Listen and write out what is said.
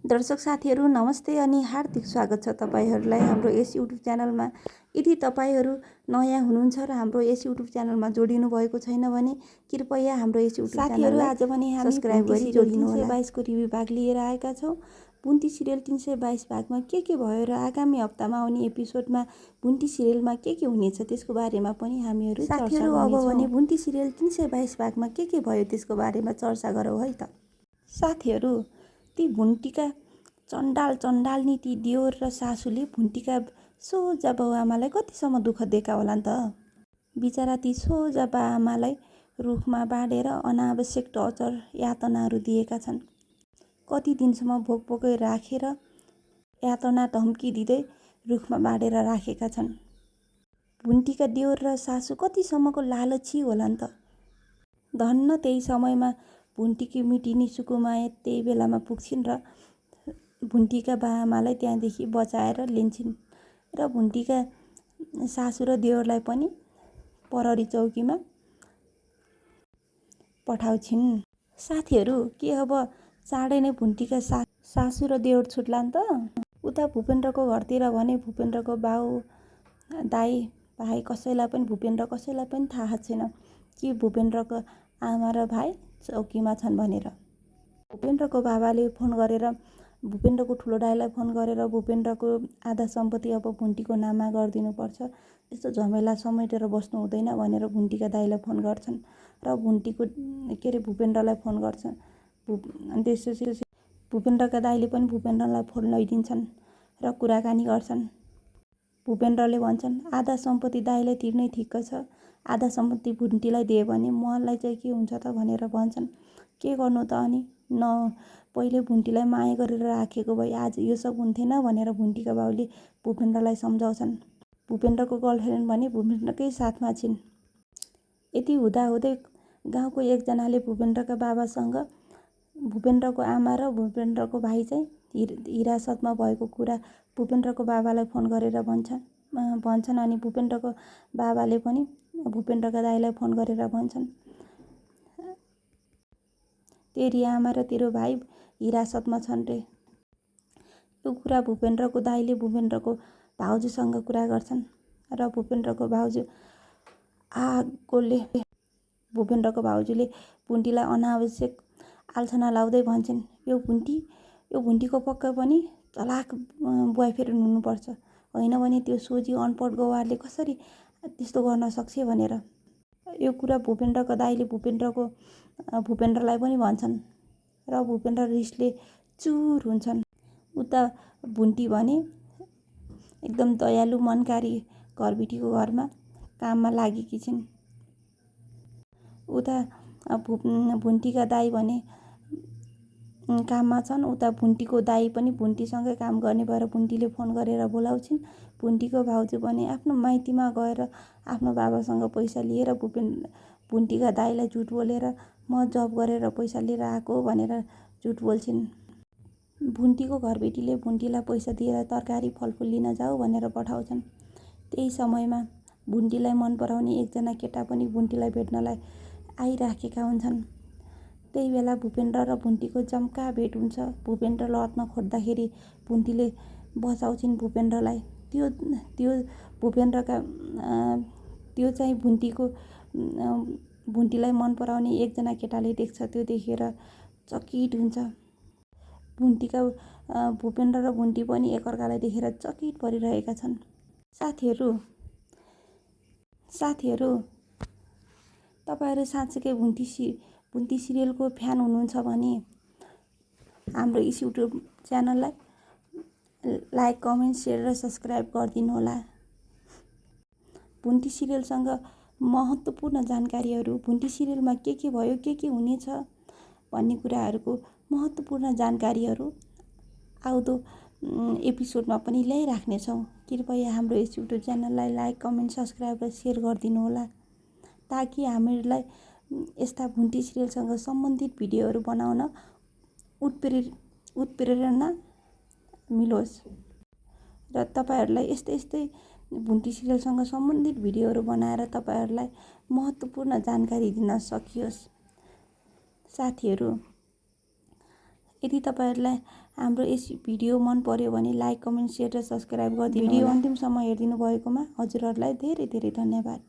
दर्शक साथीहरू नमस्ते अनि हार्दिक स्वागत छ तपाईहरूलाई हाम्रो यस युट्युब च्यानलमा। यदि तपाईहरू नयाँ हुनुहुन्छ र हाम्रो यस युट्युब च्यानलमा जोडिनु भएको छैन भने कृपया हाम्रो यस युट्युब च्यानललाई आज पनि हामी सब्स्क्राइब गरी जोडिनु होला। 322 को रिभ्यू भाग लिएर आएका छौँ। बुन्टी सिरियल 322 भागमा के भयो र आगामी हप्तामा आउने एपिसोडमा बुन्टी सिरियलमा के हुनेछ त्यसको बारेमा पनि हामीहरू साथीहरू अब भने बुन्टी सिरियल 322 भागमा के भयो त्यसको बारेमा चर्चा गरौँ है त। साथीहरू ती भुन्टीका चण्डाल ती दियोर र सासूले भुन्टीका सोझा बाउआमालाई कतिसम्म दुःख दिएका होलान् त। बिचरा ती सोझा बाआमालाई रुखमा बाँडेर अनावश्यक टर्चर यातनाहरू दिएका छन्। कति दिनसम्म भोकै राखेर यातना धम्की दिँदै रुखमा बाँडेर राखेका छन्। भुन्टीका दियोर र सासू कतिसम्मको लालची होलान् त। धन्न त्यही समयमा भुन्टीकी मिटिनी सुकुमाया त्यही बेलामा पुग्छिन् र भुन्टीका बाआमालाई त्यहाँदेखि बचाएर लिन्छन् र भुन्टीका सासू र दियोरलाई पनि प्रहरी चौकीमा पठाउँछिन्। साथीहरू के अब चाँडै नै भुन्टीका सासू र दियोर छुट्लान् त। उता भूपेन्द्रको घरतिर भने भूपेन्द्रको बाउ दाई भाइ कसैलाई पनि थाहा छैन कि भूपेन्द्रको आमा र भाइ चौकीमा छन् भनेर। भूपेन्द्रको बाबाले फोन गरेर भूपेन्द्रको ठुलो दाइलाई फोन गरेर भूपेन्द्रको आधा सम्पत्ति अब भुन्टीको नाममा गरिदिनुपर्छ, यस्तो झमेला समेटेर बस्नु हुँदैन भनेर भुन्टीका दाइलाई फोन गर्छन् र भूपेन्द्रलाई फोन गर्छन्। त्यसपछि भूपेन्द्रका दाइले पनि भूपेन्द्रलाई फोन लगाइदिन्छन् र कुराकानी गर्छन्। भूपेन्द्रले भन्छन् आधा सम्पत्ति दाइलाई तिर्नै ठिक्क छ, आधा सम्पत्ति भुन्टीलाई दिए भने मलाई चाहिँ के हुन्छ त भनेर भन्छन्। के गर्नु त अनि पहिले भुन्टीलाई माया गरेर राखेको भए आज यो सब हुन्थेन भनेर भुन्टीका बाउले भूपेन्द्रलाई सम्झाउँछन्। भूपेन्द्रको गर्लफ्रेन्ड भने भूपेन्द्रकै साथमा छिन्। यति हुँदाहुँदै गाउँको एकजनाले भूपेन्द्रका बाबासँग भूपेन्द्रको आमा र भूपेन्द्रको भाइ चाहिँ हिरासतमा भएको कुरा भूपेन्द्रको बाबालाई फोन गरेर भन्छन् अनि भूपेन्द्रको बाबाले पनि भूपेन्द्रका दाइलाई फोन गरेर भन्छन् तेरी आमा र तेरो भाइ हिरासतमा छन् रे। यो कुरा भूपेन्द्रको दाइले भूपेन्द्रको भाउजूसँग कुरा गर्छन् र भूपेन्द्रको भाउजूले भुन्टीलाई अनावश्यक आल्छना लाउँदै भन्छन् यो भुन्टीको पक्का पनि चलाक बोयफ्रेन्ड हुनुपर्छ, होइन भने त्यो सोझी अनपढ गवारले कसरी त्यस्तो गर्न सक्छ भनेर। यो कुरा भूपेन्द्रको दाइले भूपेन्द्रलाई पनि भन्छन् र भूपेन्द्र रिसले चुर हुन्छन्। उता भुन्टी भने एकदम दयालु मनकारी घरबिटीको घरमा काममा लागेकी छिन्। उता भुन्टीका दाइ भने काममा छन्। उता भुन्टीको दाइ पनि भुन्टीसँगै काम गर्ने भएर भुन्टीले फोन गरेर बोलाउँछिन्। भुन्टीको भाउजू भने आफ्नो माइतीमा गएर आफ्नो बाबासँग पैसा लिएर भुन्टीका दाइलाई झुट बोलेर म जब गरेर पैसा लिएर आएको भनेर झुट बोल्छिन्। भुन्टीको घरबेटीले भुन्टीलाई पैसा दिएर तरकारी फलफुल लिन जाऊ भनेर पठाउँछन्। त्यही समयमा भुन्टीलाई मन पराउने एकजना केटा पनि भुन्टीलाई भेट्नलाई आइराखेका हुन्छन्। त्यही बेला भूपेन्द्र र भुन्टीको जम्का भेट हुन्छ। भूपेन्द्र लड्न खोज्दाखेरि भुन्टीले बचाउँछिन् भूपेन्द्रलाई। त्यो चाहिँ भुन्टीलाई मन पराउने एकजना केटाले देख्छ। त्यो देखेर चकित हुन्छ। भूपेन्द्र र भुन्टी पनि एकअर्कालाई देखेर चकित परिरहेका छन्। साथीहरू तपाईहरू साँच्चैकै भुन्टी सिरियलको फ्यान हुनुहुन्छ भने हाम्रो यस युट्युब च्यानललाई लाइक कमेन्ट सेयर र सब्स्क्राइब गरिदिनु होला। भुन्टी सिरियलसँग महत्त्वपूर्ण जानकारीहरू भुन्टी सिरियलमा के भयो के हुनेछ भन्ने कुराहरूको महत्त्वपूर्ण जानकारीहरू आउँदो एपिसोडमा पनि ल्याइराख्नेछौँ। कृपया हाम्रो यस युट्युब च्यानललाई लाइक कमेन्ट सब्स्क्राइब र सेयर गरिदिनु होला ताकि हामीहरूलाई यस्ता भुन्टी सिरियलसँग सम्बन्धित भिडियोहरू बनाउन उत्प्रेरणा मिलोस् र तपाईहरूलाई यस्तै भुन्टी सिरियलसँग सम्बन्धित भिडियोहरू बनाएर तपाईहरूलाई महत्त्वपूर्ण जानकारी दिन सकियोस्। साथीहरू यदि तपाईँहरूलाई हाम्रो यस भिडियो मन पर्यो भने लाइक, कमेन्ट, सेयर र सब्सक्राइब गरिदिनु। भिडियो अन्तिमसम्म हेरिदिनु भएकोमा हजुरहरूलाई धेरै धेरै धन्यवाद।